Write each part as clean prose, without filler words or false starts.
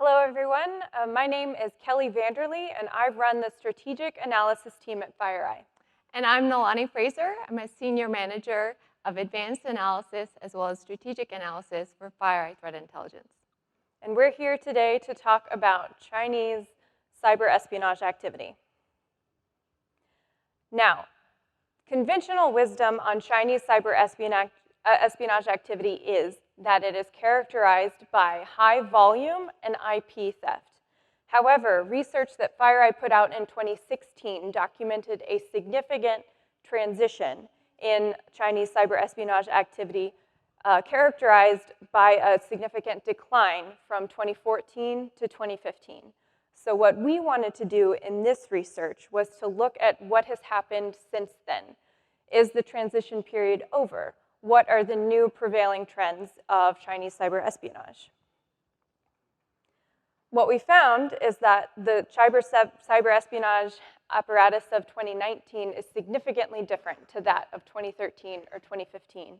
Hello, everyone. My name is Kelly Vanderlee, and I run the strategic analysis team at FireEye. And I'm Nalani Fraser. I'm a senior manager of advanced analysis as well as strategic analysis for FireEye Threat Intelligence. And we're here today to talk about Chinese cyber espionage activity. Now, conventional wisdom on Chinese cyber espionage activity is that it is characterized by high volume and IP theft. However, research that FireEye put out in 2016 documented a significant transition in Chinese cyber espionage activity characterized by a significant decline from 2014 to 2015. So what we wanted to do in this research was to look at what has happened since then. Is the transition period over? What are the new prevailing trends of Chinese cyber espionage? What we found is that the cyber espionage apparatus of 2019 is significantly different to that of 2013 or 2015.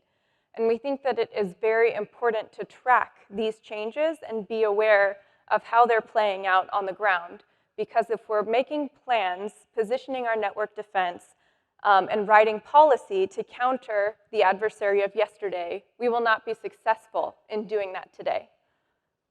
And we think that it is very important to track these changes and be aware of how they're playing out on the ground. Because if we're making plans, positioning our network defense, and writing policy to counter the adversary of yesterday, we will not be successful in doing that today.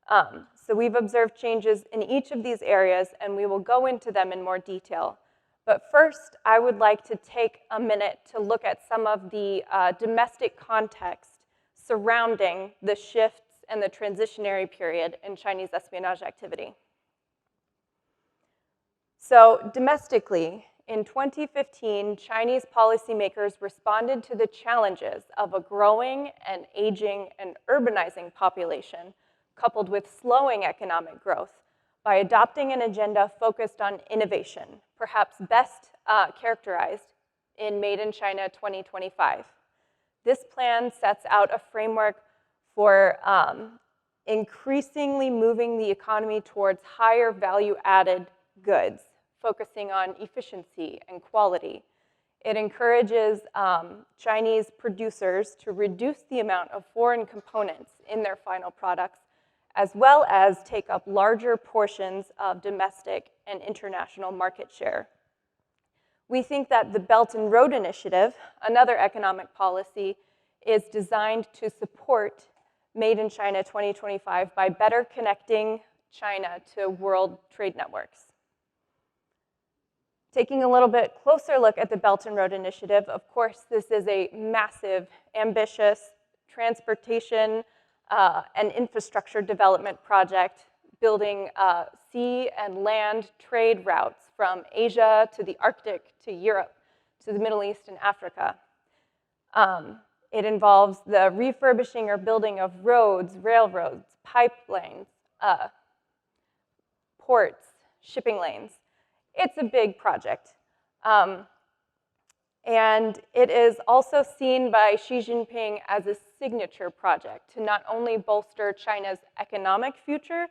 So we've observed changes in each of these areas, and we will go into them in more detail. But first, I would like to take a minute to look at some of the domestic context surrounding the shifts and the transitionary period in Chinese espionage activity. So domestically, in 2015, Chinese policymakers responded to the challenges of a growing and aging and urbanizing population, coupled with slowing economic growth, by adopting an agenda focused on innovation, perhaps best characterized in Made in China 2025. This plan sets out a framework for increasingly moving the economy towards higher value-added goods, focusing on efficiency and quality. It encourages Chinese producers to reduce the amount of foreign components in their final products, as well as take up larger portions of domestic and international market share. We think that the Belt and Road Initiative, another economic policy, is designed to support Made in China 2025 by better connecting China to world trade networks. Taking a little bit closer look at the Belt and Road Initiative, of course, this is a massive, ambitious transportation and infrastructure development project building sea and land trade routes from Asia to the Arctic to Europe to the Middle East and Africa. It involves the refurbishing or building of roads, railroads, pipelines, ports, shipping lanes. It's a big project. And it is also seen by Xi Jinping as a signature project to not only bolster China's economic future,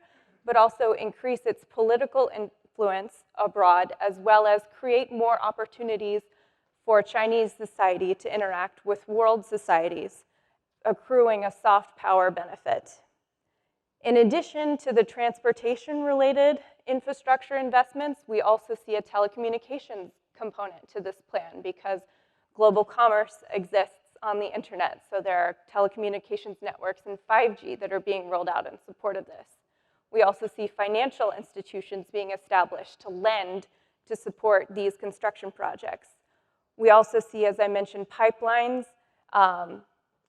but also increase its political influence abroad, as well as create more opportunities for Chinese society to interact with world societies, accruing a soft power benefit. In addition to the transportation-related infrastructure investments, we also see a telecommunications component to this plan because global commerce exists on the internet. So there are telecommunications networks and 5G that are being rolled out in support of this. We also see financial institutions being established to lend to support these construction projects. We also see, as I mentioned, pipelines,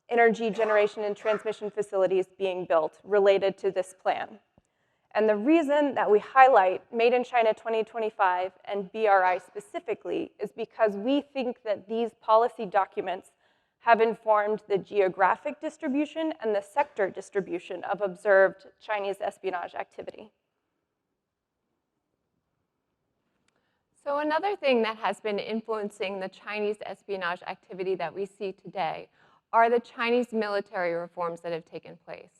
energy generation and transmission facilities being built related to this plan. And the reason that we highlight Made in China 2025 and BRI specifically is because we think that these policy documents have informed the geographic distribution and the sector distribution of observed Chinese espionage activity. So another thing that has been influencing the Chinese espionage activity that we see today are the Chinese military reforms that have taken place.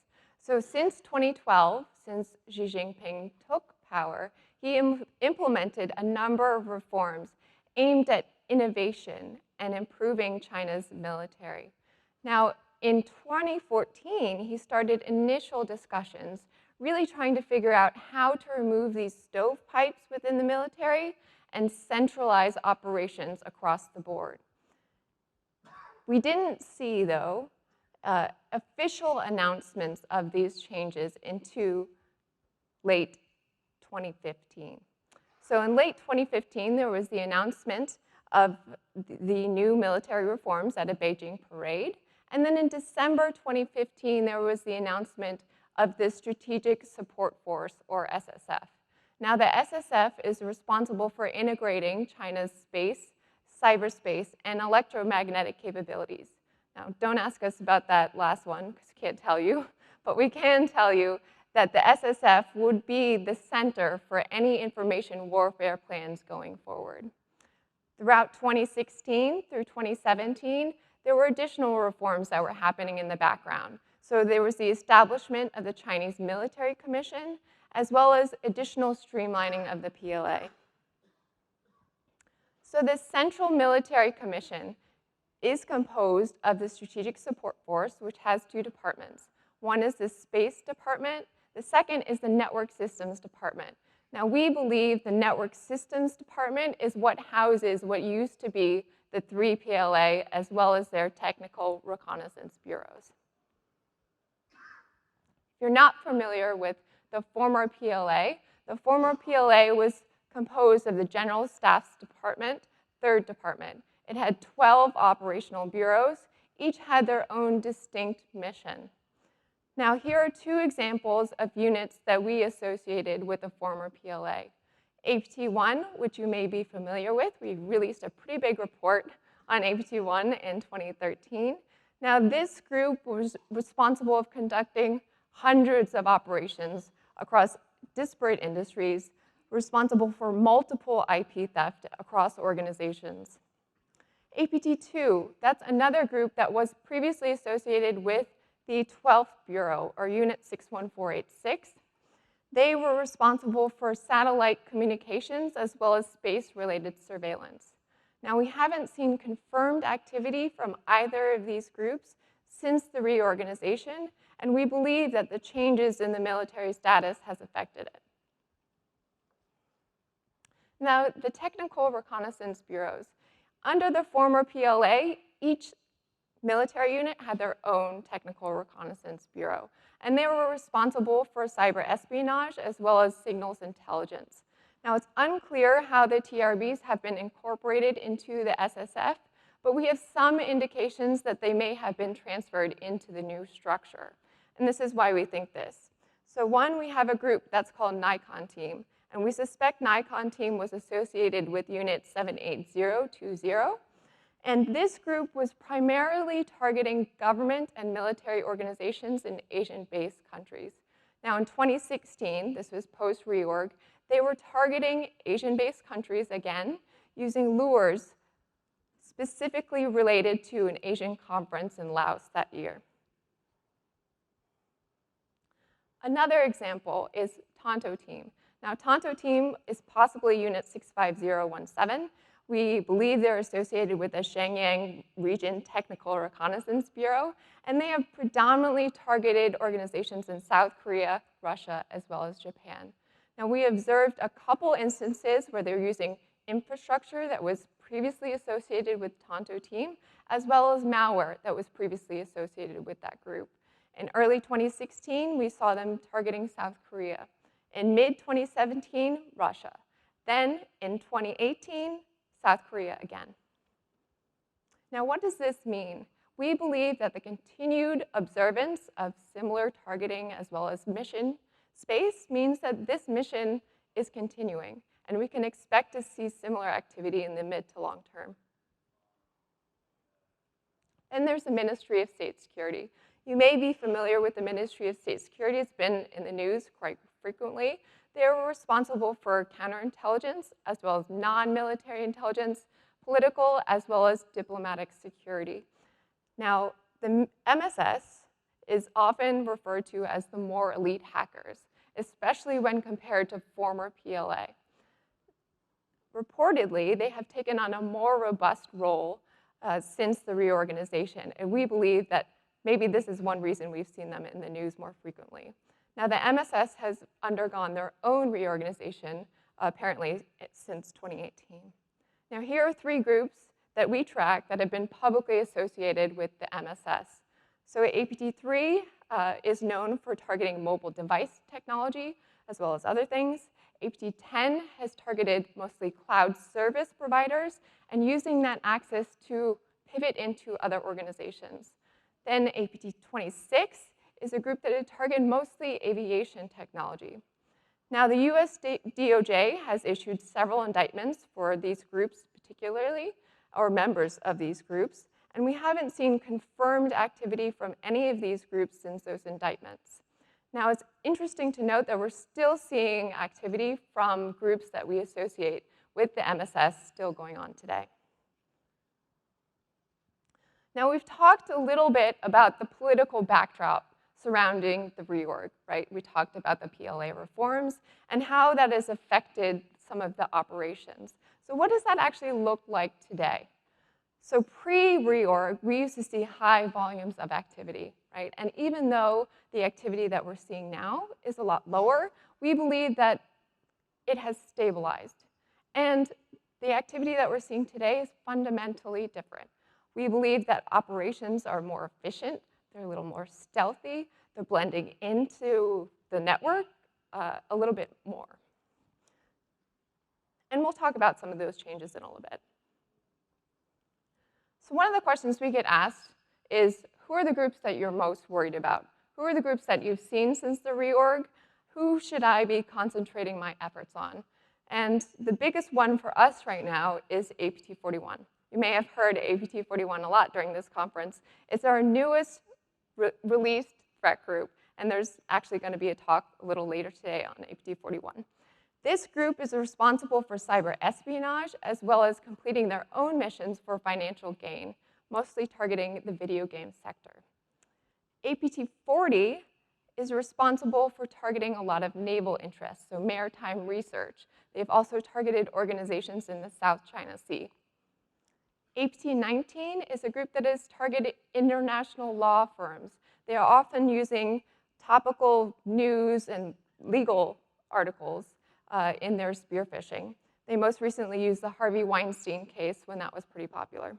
So since 2012, since Xi Jinping took power, he implemented a number of reforms aimed at innovation and improving China's military. Now, in 2014, he started initial discussions really trying to figure out how to remove these stovepipes within the military and centralize operations across the board. We didn't see, though, official announcements of these changes into late 2015. So in late 2015, there was the announcement of the new military reforms at a Beijing parade. And then in December 2015, there was the announcement of the Strategic Support Force, or SSF. Now, the SSF is responsible for integrating China's space, cyberspace, and electromagnetic capabilities. Now, don't ask us about that last one, because I can't tell you, but we can tell you that the SSF would be the center for any information warfare plans going forward. Throughout 2016 through 2017, there were additional reforms that were happening in the background. So there was the establishment of the Chinese Military Commission, as well as additional streamlining of the PLA. So the Central Military Commission is composed of the Strategic Support Force, which has two departments. One is the Space Department. The second is the Network Systems Department. Now, we believe the Network Systems Department is what houses what used to be the three PLA, as well as their technical reconnaissance bureaus. If you're not familiar with the former PLA was composed of the General Staff's Department, Third Department. It had 12 operational bureaus. Each had their own distinct mission. Now, here are two examples of units that we associated with the former PLA. APT-1, which you may be familiar with. We released a pretty big report on APT-1 in 2013. Now, this group was responsible for conducting hundreds of operations across disparate industries, responsible for multiple IP theft across organizations. APT-2, that's another group that was previously associated with the 12th Bureau, or Unit 61486. They were responsible for satellite communications as well as space-related surveillance. Now, we haven't seen confirmed activity from either of these groups since the reorganization, and we believe that the changes in the military status has affected it. Now, the technical reconnaissance bureaus. Under the former PLA, each military unit had their own technical reconnaissance bureau, and they were responsible for cyber espionage as well as signals intelligence. Now, it's unclear how the TRBs have been incorporated into the SSF, but we have some indications that they may have been transferred into the new structure. And this is why we think this. So one, we have a group that's called Nikon Team, and we suspect Nikon Team was associated with Unit 78020. And this group was primarily targeting government and military organizations in Asian-based countries. Now, in 2016, this was post-reorg, they were targeting Asian-based countries again, using lures specifically related to an Asian conference in Laos that year. Another example is Tanto Team. Now, Tanto Team is possibly Unit 65017. We believe they're associated with the Shenyang Region Technical Reconnaissance Bureau, and they have predominantly targeted organizations in South Korea, Russia, as well as Japan. Now, we observed a couple instances where they're using infrastructure that was previously associated with Tanto Team, as well as malware that was previously associated with that group. In early 2016, we saw them targeting South Korea. In mid-2017, Russia. Then, in 2018, South Korea again. Now, what does this mean? We believe that the continued observance of similar targeting as well as mission space means that this mission is continuing, and we can expect to see similar activity in the mid to long term. And there's the Ministry of State Security. You may be familiar with the Ministry of State Security. It's been in the news quite frequently. They were responsible for counterintelligence, as well as non-military intelligence, political, as well as diplomatic security. Now, the MSS is often referred to as the more elite hackers, especially when compared to former PLA. Reportedly, they have taken on a more robust role since the reorganization, and we believe that maybe this is one reason we've seen them in the news more frequently. Now, the MSS has undergone their own reorganization, apparently, since 2018. Now, here are 3 groups that we track that have been publicly associated with the MSS. So APT3 is known for targeting mobile device technology, as well as other things. APT10 has targeted mostly cloud service providers and using that access to pivot into other organizations. Then APT26 is a group that had targeted mostly aviation technology. Now, the US DOJ has issued several indictments for these groups particularly, or members of these groups, and we haven't seen confirmed activity from any of these groups since those indictments. Now, it's interesting to note that we're still seeing activity from groups that we associate with the MSS still going on today. Now, we've talked a little bit about the political backdrop surrounding the reorg, right? We talked about the PLA reforms and how that has affected some of the operations. So what does that actually look like today? So pre-reorg, we used to see high volumes of activity, right? And even though the activity that we're seeing now is a lot lower, we believe that it has stabilized. And the activity that we're seeing today is fundamentally different. We believe that operations are more efficient, they're a little more stealthy, they're blending into the network a little bit more. And we'll talk about some of those changes in a little bit. So one of the questions we get asked is, who are the groups that you're most worried about? Who are the groups that you've seen since the reorg? Who should I be concentrating my efforts on? And the biggest one for us right now is APT41. You may have heard APT41 a lot during this conference. It's our newest released threat group, and there's actually going to be a talk a little later today on APT41. This group is responsible for cyber espionage, as well as completing their own missions for financial gain, mostly targeting the video game sector. APT40 is responsible for targeting a lot of naval interests, so maritime research. They've also targeted organizations in the South China Sea. APT19 is a group that has targeted international law firms. They are often using topical news and legal articles in their spear phishing. They most recently used the Harvey Weinstein case when that was pretty popular.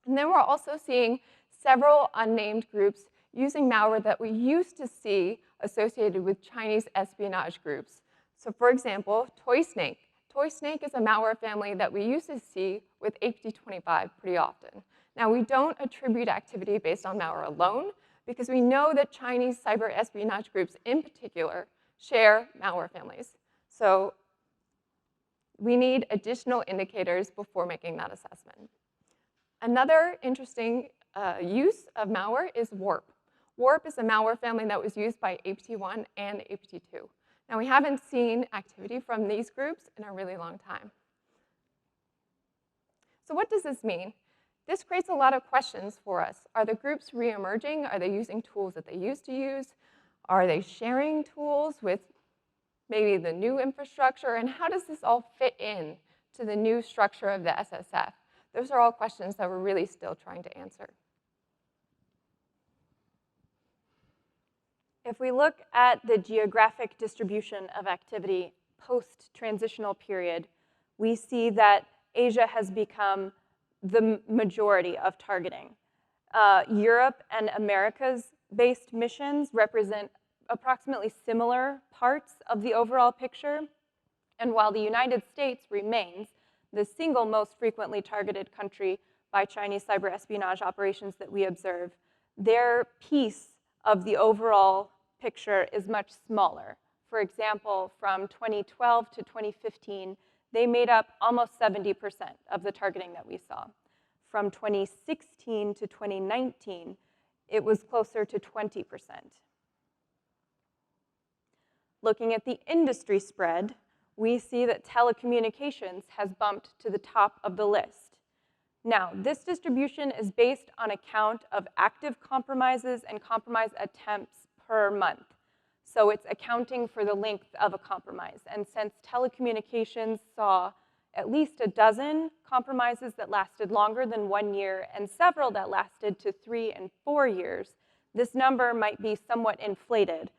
And then we're also seeing several unnamed groups using malware that we used to see associated with Chinese espionage groups. So for example, ToySnake. ToySnake is a malware family that we used to see with APT25 pretty often. Now, we don't attribute activity based on malware alone, because we know that Chinese cyber espionage groups in particular share malware families. So we need additional indicators before making that assessment. Another interesting use of malware is Warp. Warp is a malware family that was used by APT1 and APT2. Now, we haven't seen activity from these groups in a really long time. So what does this mean? This creates a lot of questions for us. Are the groups reemerging? Are they using tools that they used to use? Are they sharing tools with maybe the new infrastructure? And how does this all fit in to the new structure of the SSF? Those are all questions that we're really still trying to answer. If we look at the geographic distribution of activity post-transitional period, we see that Asia has become the majority of targeting. Europe and Americas-based missions represent approximately similar parts of the overall picture. And while the United States remains the single most frequently targeted country by Chinese cyber espionage operations that we observe, their piece of the overall picture is much smaller. For example, from 2012 to 2015, they made up almost 70% of the targeting that we saw. From 2016 to 2019, it was closer to 20%. Looking at the industry spread, we see that telecommunications has bumped to the top of the list. Now, this distribution is based on a count of active compromises and compromise attempts per month. So it's accounting for the length of a compromise. And since telecommunications saw at least a dozen compromises that lasted longer than 1 year and several that lasted to 3 and 4 years, this number might be somewhat inflated.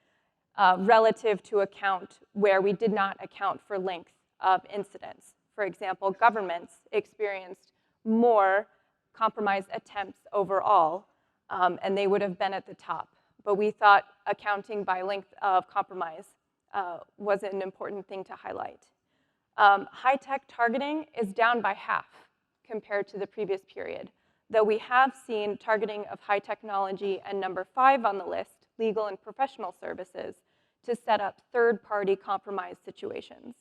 relative to account where we did not account for length of incidents. For example, governments experienced more compromise attempts overall, and they would have been at the top. But we thought accounting by length of compromise was an important thing to highlight. High-tech targeting is down by half compared to the previous period, though we have seen targeting of high technology and number 5 on the list, legal and professional services, to set up third-party compromise situations.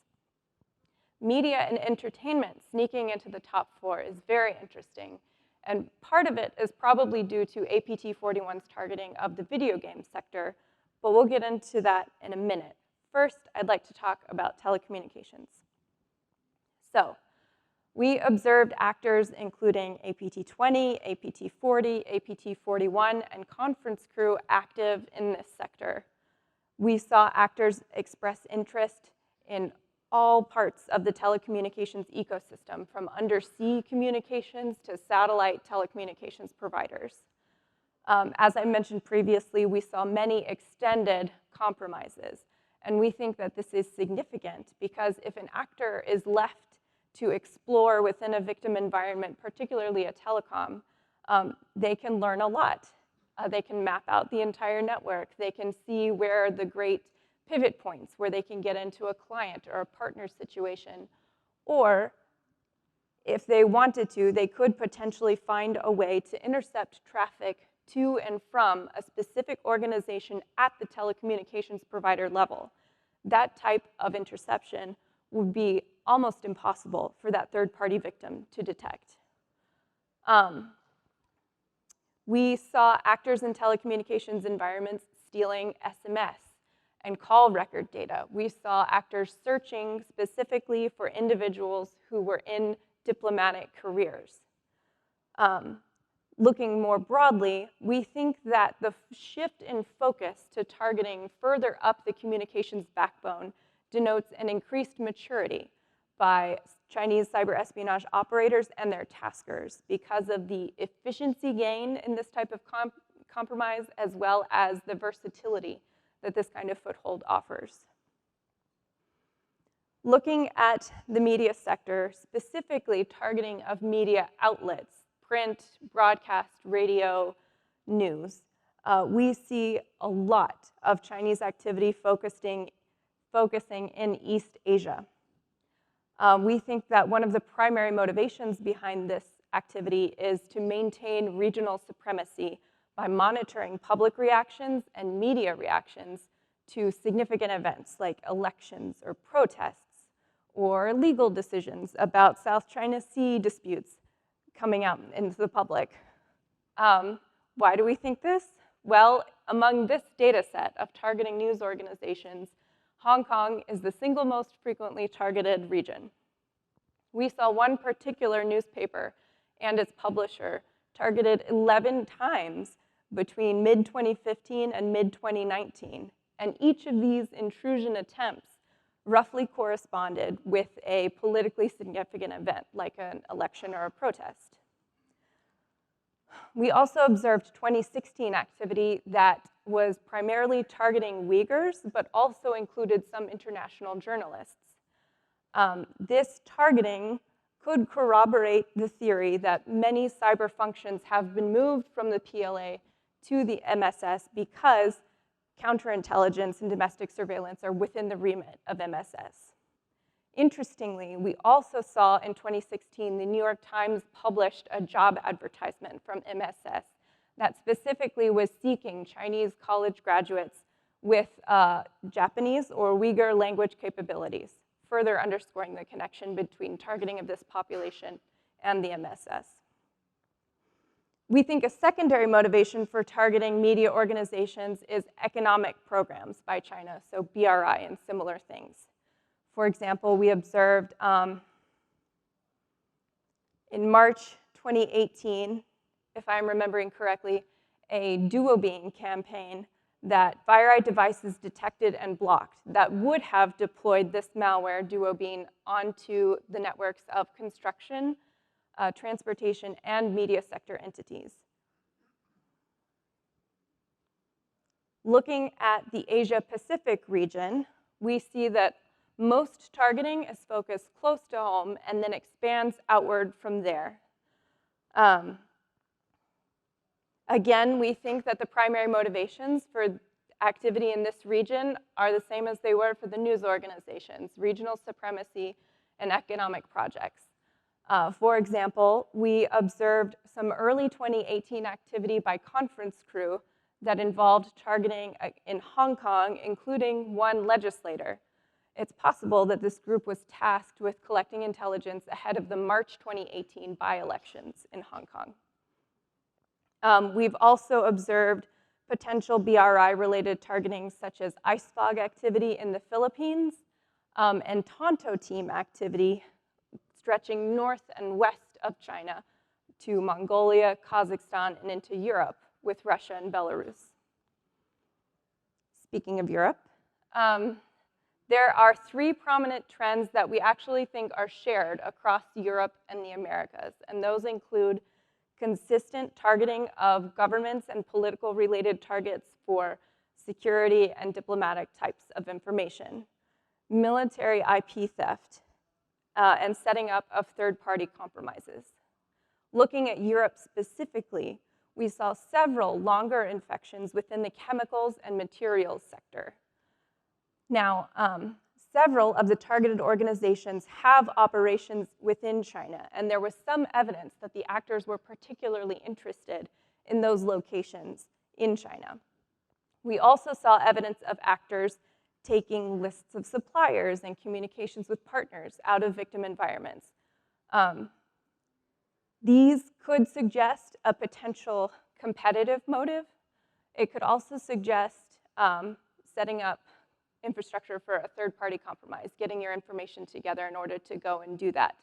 Media and entertainment sneaking into the top 4 is very interesting, and part of it is probably due to APT 41's targeting of the video game sector, but we'll get into that in a minute. First, I'd like to talk about telecommunications. So, we observed actors including APT 20, APT 40, APT 41, and conference crew active in this sector. We saw actors express interest in all parts of the telecommunications ecosystem, from undersea communications to satellite telecommunications providers. As I mentioned previously, we saw many extended compromises, and we think that this is significant because if an actor is left to explore within a victim environment, particularly a telecom, they can learn a lot. They can map out the entire network. They can see where are the great pivot points where they can get into a client or a partner situation. Or if they wanted to, they could potentially find a way to intercept traffic to and from a specific organization at the telecommunications provider level. That type of interception would be almost impossible for that third-party victim to detect. We saw actors in telecommunications environments stealing SMS and call record data. We saw actors searching specifically for individuals who were in diplomatic careers. Looking more broadly, we think that the shift in focus to targeting further up the communications backbone denotes an increased maturity by Chinese cyber espionage operators and their taskers because of the efficiency gain in this type of compromise, as well as the versatility that this kind of foothold offers. Looking at the media sector, specifically targeting of media outlets, print, broadcast, radio, news, we see a lot of Chinese activity focusing in East Asia. We think that one of the primary motivations behind this activity is to maintain regional supremacy by monitoring public reactions and media reactions to significant events like elections or protests or legal decisions about South China Sea disputes coming out into the public. Why do we think this? Well, among this data set of targeting news organizations, Hong Kong is the single most frequently targeted region. We saw one particular newspaper and its publisher targeted 11 times between mid-2015 and mid-2019, and each of these intrusion attempts roughly corresponded with a politically significant event, like an election or a protest. We also observed 2016 activity that was primarily targeting Uyghurs, but also included some international journalists. This targeting could corroborate the theory that many cyber functions have been moved from the PLA to the MSS because counterintelligence and domestic surveillance are within the remit of MSS. Interestingly, we also saw in 2016, the New York Times published a job advertisement from MSS that specifically was seeking Chinese college graduates with Japanese or Uyghur language capabilities, further underscoring the connection between targeting of this population and the MSS. We think a secondary motivation for targeting media organizations is economic programs by China, so BRI and similar things. For example, we observed in March 2018, if I'm remembering correctly, a duobeam campaign that FireEye devices detected and blocked that would have deployed this malware duobeam onto the networks of construction, transportation, and media sector entities. Looking at the Asia-Pacific region, we see that most targeting is focused close to home and then expands outward from there. Again, we think that the primary motivations for activity in this region are the same as they were for the news organizations: regional supremacy and economic projects. For example, we observed some early 2018 activity by conference crew that involved targeting in Hong Kong, including one legislator. It's possible that this group was tasked with collecting intelligence ahead of the March 2018 by-elections in Hong Kong. We've also observed potential BRI-related targeting, such as ice fog activity in the Philippines and Tanto Team activity stretching north and west of China to Mongolia, Kazakhstan, and into Europe with Russia and Belarus. Speaking of Europe, there are 3 prominent trends that we actually think are shared across Europe and the Americas, and those include consistent targeting of governments and political related targets for security and diplomatic types of information, military IP theft, and setting up of third-party compromises. Looking at Europe specifically, we saw several longer infections within the chemicals and materials sector. Now, several of the targeted organizations have operations within China, and there was some evidence that the actors were particularly interested in those locations in China. We also saw evidence of actors taking lists of suppliers and communications with partners out of victim environments. These could suggest a potential competitive motive. It could also suggest setting up infrastructure for a third-party compromise, getting your information together in order to go and do that.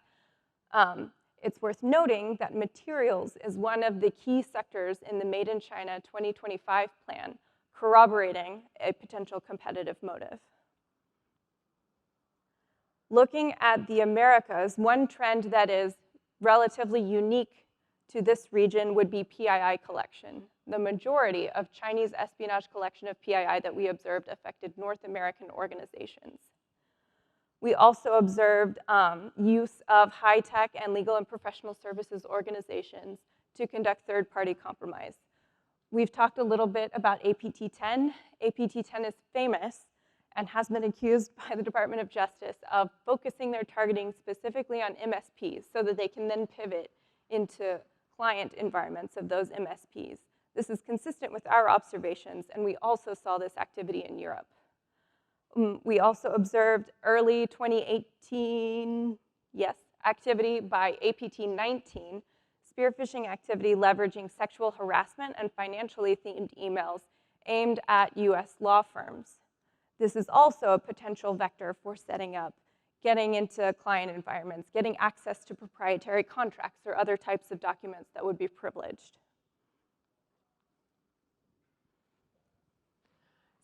It's worth noting that materials is one of the key sectors in the Made in China 2025 plan, corroborating a potential competitive motive. Looking at the Americas, one trend that is relatively unique to this region would be PII collection. The majority of Chinese espionage collection of PII that we observed affected North American organizations. We also observed use of high-tech and legal and professional services organizations to conduct third-party compromise. We've talked a little bit about APT-10. APT-10 is famous and has been accused by the Department of Justice of focusing their targeting specifically on MSPs so that they can then pivot into client environments of those MSPs. This is consistent with our observations, and we also saw this activity in Europe. We also observed early 2018, activity by APT-19, spear phishing activity leveraging sexual harassment and financially themed emails aimed at US law firms. This is also a potential vector for setting up, getting into client environments, getting access to proprietary contracts or other types of documents that would be privileged.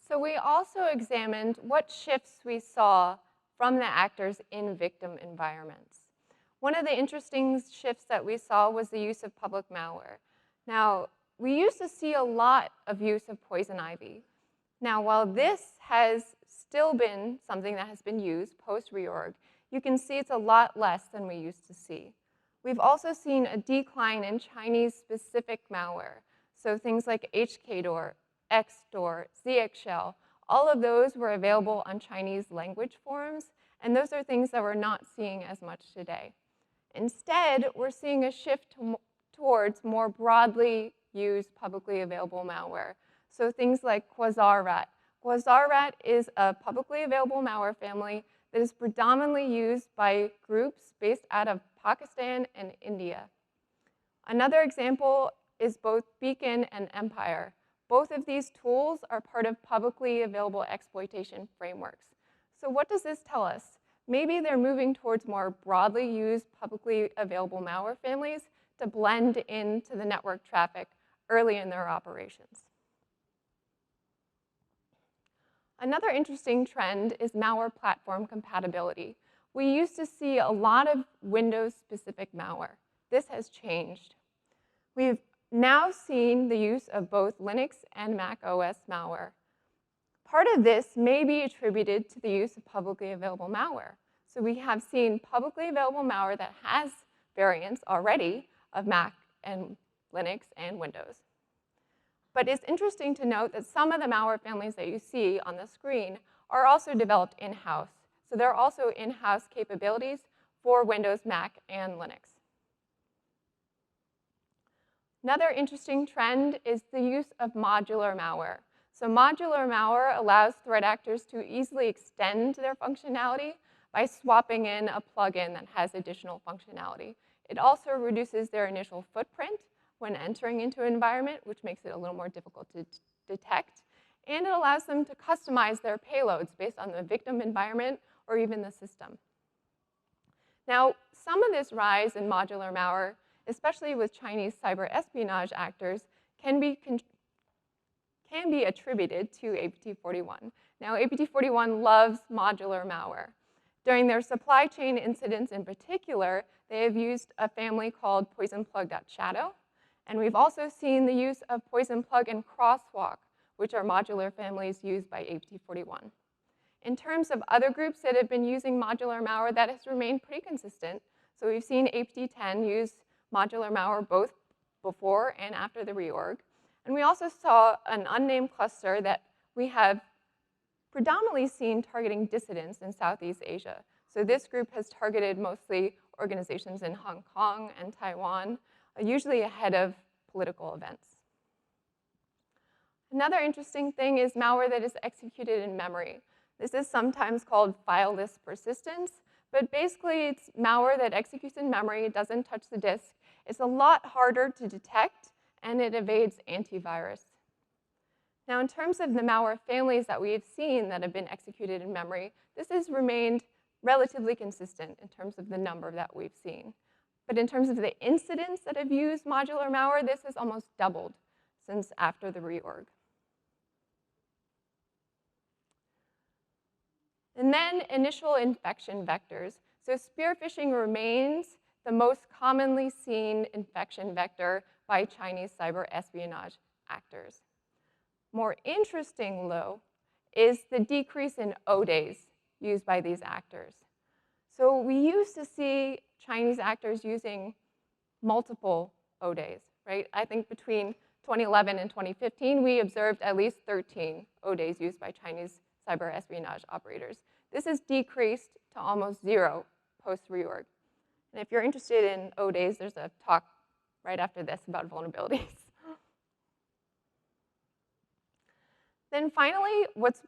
So we also examined what shifts we saw from the actors in victim environments. One of the interesting shifts that we saw was the use of public malware. Now, we used to see a lot of use of poison ivy. Now, while this has still been something that has been used post-reorg, you can see it's a lot less than we used to see. We've also seen a decline in Chinese-specific malware. So things like HKDOR, XDOR, ZXShell, all of those were available on Chinese language forums, and those are things that we're not seeing as much today. Instead, we're seeing a shift towards more broadly used publicly available malware. So things like QuasarRat. QuasarRat is a publicly available malware family that is predominantly used by groups based out of Pakistan and India. Another example is both Beacon and Empire. Both of these tools are part of publicly available exploitation frameworks. So what does this tell us? Maybe they're moving towards more broadly used publicly available malware families to blend into the network traffic early in their operations. Another interesting trend is malware platform compatibility. We used to see a lot of Windows-specific malware. This has changed. We've now seen the use of both Linux and Mac OS malware. Part of this may be attributed to the use of publicly available malware. So we have seen publicly available malware that has variants already of Mac and Linux and Windows. But it's interesting to note that some of the malware families that you see on the screen are also developed in-house. So there are also in-house capabilities for Windows, Mac, and Linux. Another interesting trend is the use of modular malware. So modular malware allows threat actors to easily extend their functionality by swapping in a plugin that has additional functionality. It also reduces their initial footprint when entering into an environment, which makes it a little more difficult to detect. And it allows them to customize their payloads based on the victim environment or even the system. Now, some of this rise in modular malware, especially with Chinese cyber espionage actors, can be attributed to APT41. Now, APT41 loves modular malware. During their supply chain incidents in particular, they have used a family called poisonplug.shadow. And we've also seen the use of poisonplug and crosswalk, which are modular families used by APT41. In terms of other groups that have been using modular malware, that has remained pretty consistent. So we've seen APT10 use modular malware both before and after the reorg. And we also saw an unnamed cluster that we have predominantly seen targeting dissidents in Southeast Asia. So this group has targeted mostly organizations in Hong Kong and Taiwan, usually ahead of political events. Another interesting thing is malware that is executed in memory. This is sometimes called fileless persistence, but basically it's malware that executes in memory, it doesn't touch the disk. It's a lot harder to detect, and it evades antivirus. Now, in terms of the malware families that we've seen that have been executed in memory, this has remained relatively consistent in terms of the number that we've seen. But in terms of the incidents that have used modular malware, this has almost doubled since after the reorg. And then initial infection vectors. So spear phishing remains the most commonly seen infection vector by Chinese cyber espionage actors. More interesting, though, is the decrease in O-days used by these actors. So we used to see Chinese actors using multiple O-days, right? I think between 2011 and 2015, we observed at least 13 O-days used by Chinese cyber espionage operators. This has decreased to almost 0 post-reorg. And if you're interested in O-days, there's a talk right after this about vulnerabilities. Then finally, what's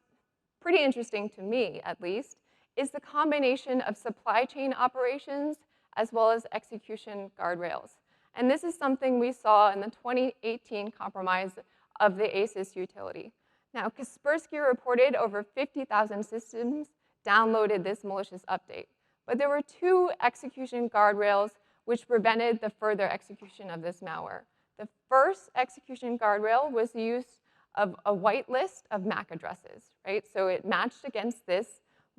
pretty interesting to me, at least, is the combination of supply chain operations as well as execution guardrails. And this is something we saw in the 2018 compromise of the ASIS utility. Now, Kaspersky reported over 50,000 systems downloaded this malicious update. But there were 2 execution guardrails which prevented the further execution of this malware. The first execution guardrail was the use of a whitelist of MAC addresses, right? So it matched against this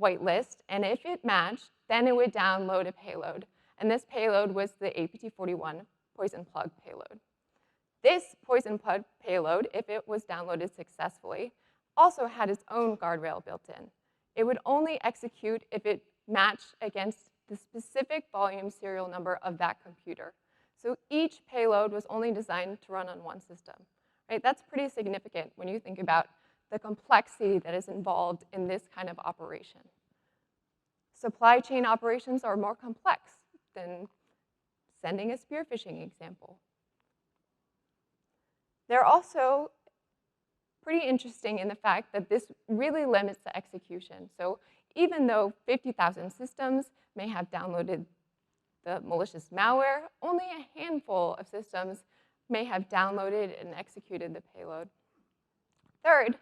whitelist, and if it matched, then it would download a payload. And this payload was the APT41 poison plug payload. This poison plug payload, if it was downloaded successfully, also had its own guardrail built in. It would only execute if it matched against the specific volume serial number of that computer. So each payload was only designed to run on one system. Right? That's pretty significant when you think about the complexity that is involved in this kind of operation. Supply chain operations are more complex than sending a spear phishing example. They're also pretty interesting in the fact that this really limits the execution. So even though 50,000 systems may have downloaded the malicious malware, only a handful of systems may have downloaded and executed the payload. Third,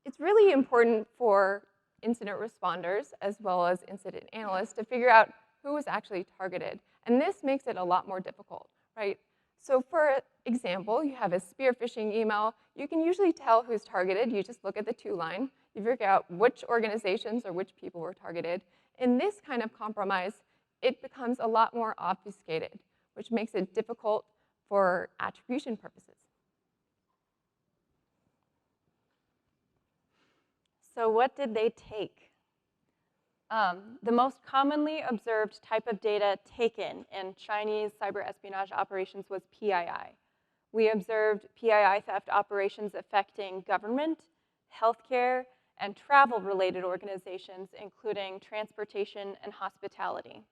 it's really important for incident responders as well as incident analysts to figure out who was actually targeted. And this makes it a lot more difficult, right? So for example, you have a spear phishing email. You can usually tell who's targeted. You just look at the 2-line. You figure out which organizations or which people were targeted. In this kind of compromise, it becomes a lot more obfuscated, which makes it difficult for attribution purposes. So what did they take? The most commonly observed type of data taken in Chinese cyber espionage operations was PII. We observed PII theft operations affecting government, healthcare, and travel-related organizations, including transportation and hospitality.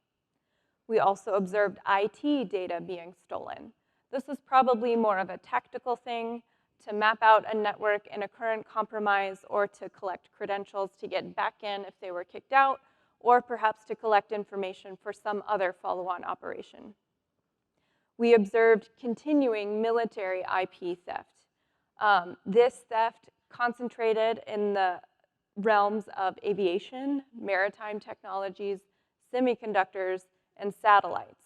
We also observed IT data being stolen. This was probably more of a tactical thing to map out a network in a current compromise, or to collect credentials to get back in if they were kicked out, or perhaps to collect information for some other follow-on operation. We observed continuing military IP theft. This theft concentrated in the realms of aviation, maritime technologies, semiconductors, and satellites.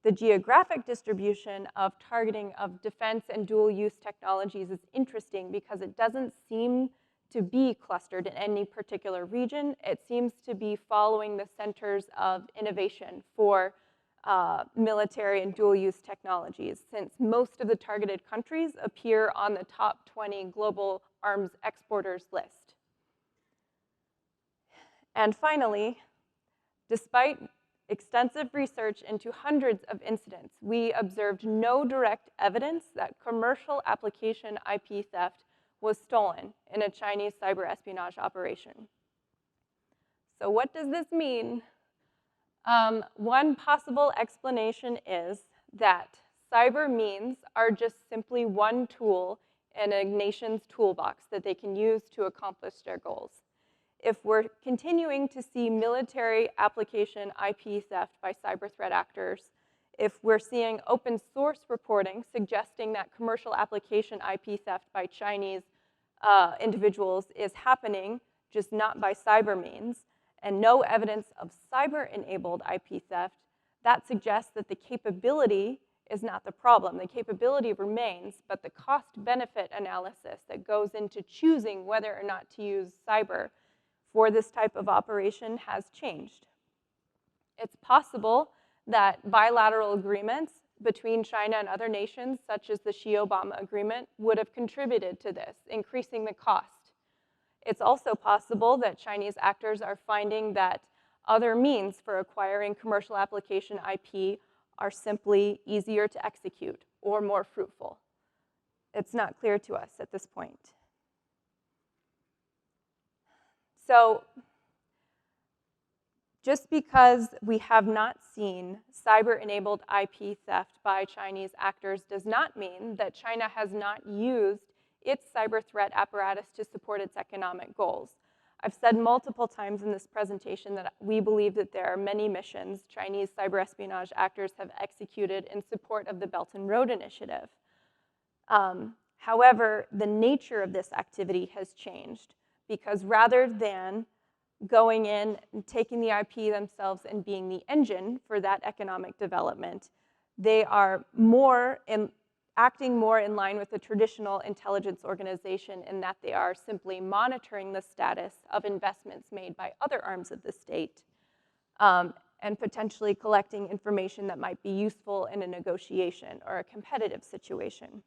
The geographic distribution of targeting of defense and dual-use technologies is interesting because it doesn't seem to be clustered in any particular region. It seems to be following the centers of innovation for military and dual-use technologies, since most of the targeted countries appear on the top 20 global arms exporters list. And finally, despite extensive research into hundreds of incidents, we observed no direct evidence that commercial application IP theft was stolen in a Chinese cyber espionage operation. So what does this mean? One possible explanation is that cyber means are just simply one tool in a nation's toolbox that they can use to accomplish their goals. If we're continuing to see military application IP theft by cyber threat actors, if we're seeing open source reporting suggesting that commercial application IP theft by Chinese individuals is happening, just not by cyber means, and no evidence of cyber-enabled IP theft, that suggests that the capability is not the problem. The capability remains, but the cost-benefit analysis that goes into choosing whether or not to use cyber for this type of operation has changed. It's possible that bilateral agreements between China and other nations, such as the Xi-Obama agreement, would have contributed to this, increasing the cost. It's also possible that Chinese actors are finding that other means for acquiring commercial application IP are simply easier to execute or more fruitful. It's not clear to us at this point. So, just because we have not seen cyber-enabled IP theft by Chinese actors does not mean that China has not used its cyber threat apparatus to support its economic goals. I've said multiple times in this presentation that we believe that there are many missions Chinese cyber espionage actors have executed in support of the Belt and Road Initiative. However, the nature of this activity has changed, because rather than going in and taking the IP themselves and being the engine for that economic development, they are acting more in line with the traditional intelligence organization, in that they are simply monitoring the status of investments made by other arms of the state, and potentially collecting information that might be useful in a negotiation or a competitive situation.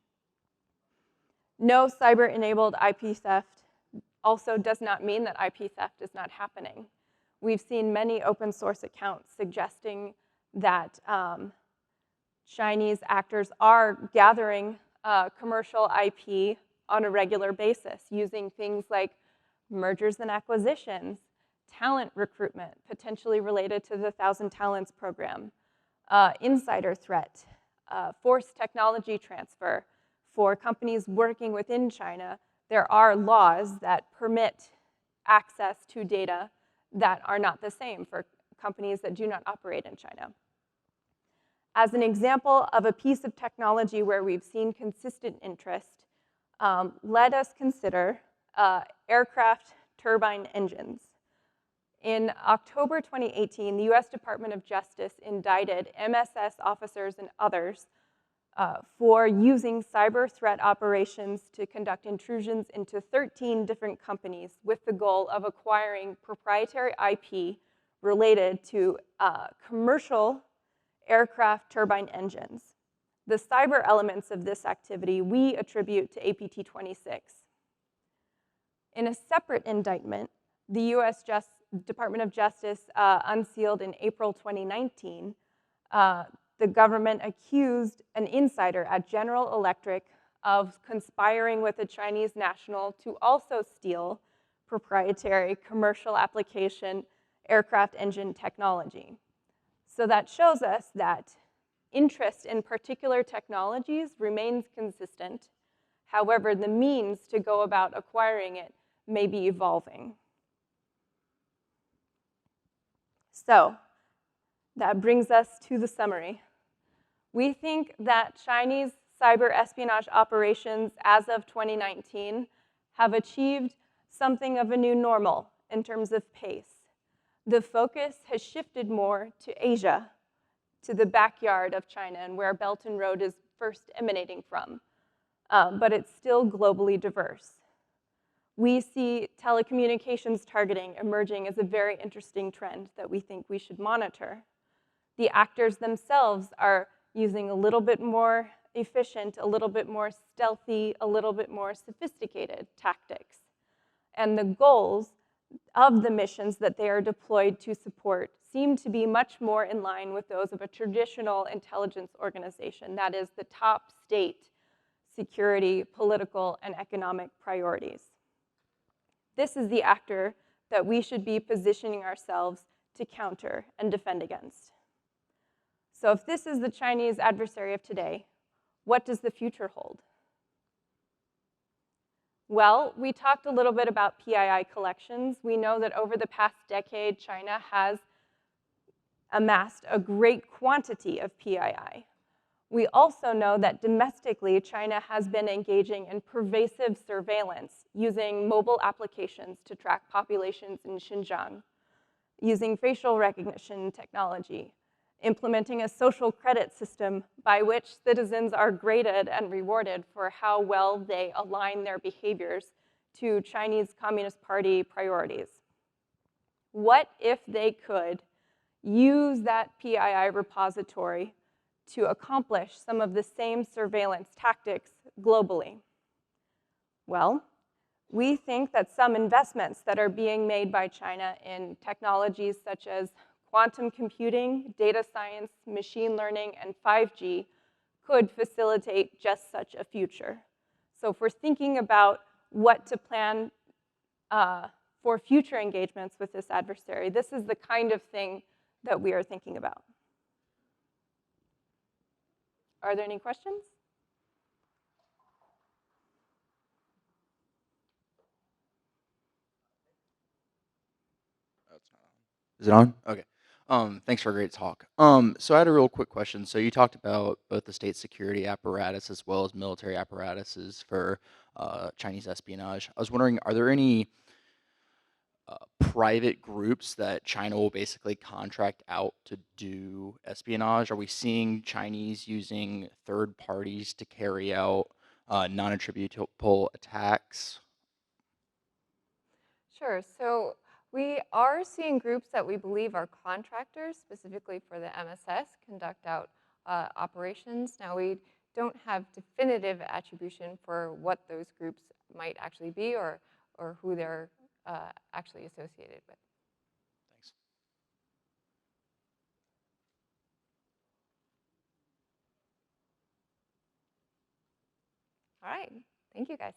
No cyber-enabled IP theft also does not mean that IP theft is not happening. We've seen many open source accounts suggesting that Chinese actors are gathering commercial IP on a regular basis, using things like mergers and acquisitions, talent recruitment, potentially related to the 1,000 Talents program, insider threat, forced technology transfer. For companies working within China, there are laws that permit access to data that are not the same for companies that do not operate in China. As an example of a piece of technology where we've seen consistent interest, let us consider aircraft turbine engines. In October 2018, the US Department of Justice indicted MSS officers and others for using cyber threat operations to conduct intrusions into 13 different companies with the goal of acquiring proprietary IP related to commercial aircraft turbine engines. The cyber elements of this activity we attribute to APT 26. In a separate indictment, the U.S. Department of Justice unsealed in April 2019, the government accused an insider at General Electric of conspiring with a Chinese national to also steal proprietary commercial application aircraft engine technology. So that shows us that interest in particular technologies remains consistent. However, the means to go about acquiring it may be evolving. So that brings us to the summary. We think that Chinese cyber espionage operations as of 2019 have achieved something of a new normal in terms of pace. The focus has shifted more to Asia, to the backyard of China and where Belt and Road is first emanating from, but it's still globally diverse. We see telecommunications targeting emerging as a very interesting trend that we think we should monitor. The actors themselves are using a little bit more efficient, a little bit more stealthy, a little bit more sophisticated tactics. And the goals of the missions that they are deployed to support seem to be much more in line with those of a traditional intelligence organization, that is, the top state security, political, and economic priorities. This is the actor that we should be positioning ourselves to counter and defend against. So if this is the Chinese adversary of today, what does the future hold? Well, we talked a little bit about PII collections. We know that over the past decade, China has amassed a great quantity of PII. We also know that domestically, China has been engaging in pervasive surveillance using mobile applications to track populations in Xinjiang, using facial recognition technology, implementing a social credit system by which citizens are graded and rewarded for how well they align their behaviors to Chinese Communist Party priorities. What if they could use that PII repository to accomplish some of the same surveillance tactics globally? Well, we think that some investments that are being made by China in technologies such as quantum computing, data science, machine learning, and 5G could facilitate just such a future. So if we're thinking about what to plan for future engagements with this adversary, this is the kind of thing that we are thinking about. Are there any questions? Oh, it's not on. Is it on? Okay. Thanks for a great talk. So I had a real quick question. So you talked about both the state security apparatus as well as military apparatuses for Chinese espionage. I was wondering, are there any private groups that China will basically contract out to do espionage? Are we seeing Chinese using third parties to carry out non-attributable attacks? Sure. So we are seeing groups that we believe are contractors, specifically for the MSS, conduct out operations. Now, we don't have definitive attribution for what those groups might actually be or who they're actually associated with. Thanks. All right. Thank you, guys.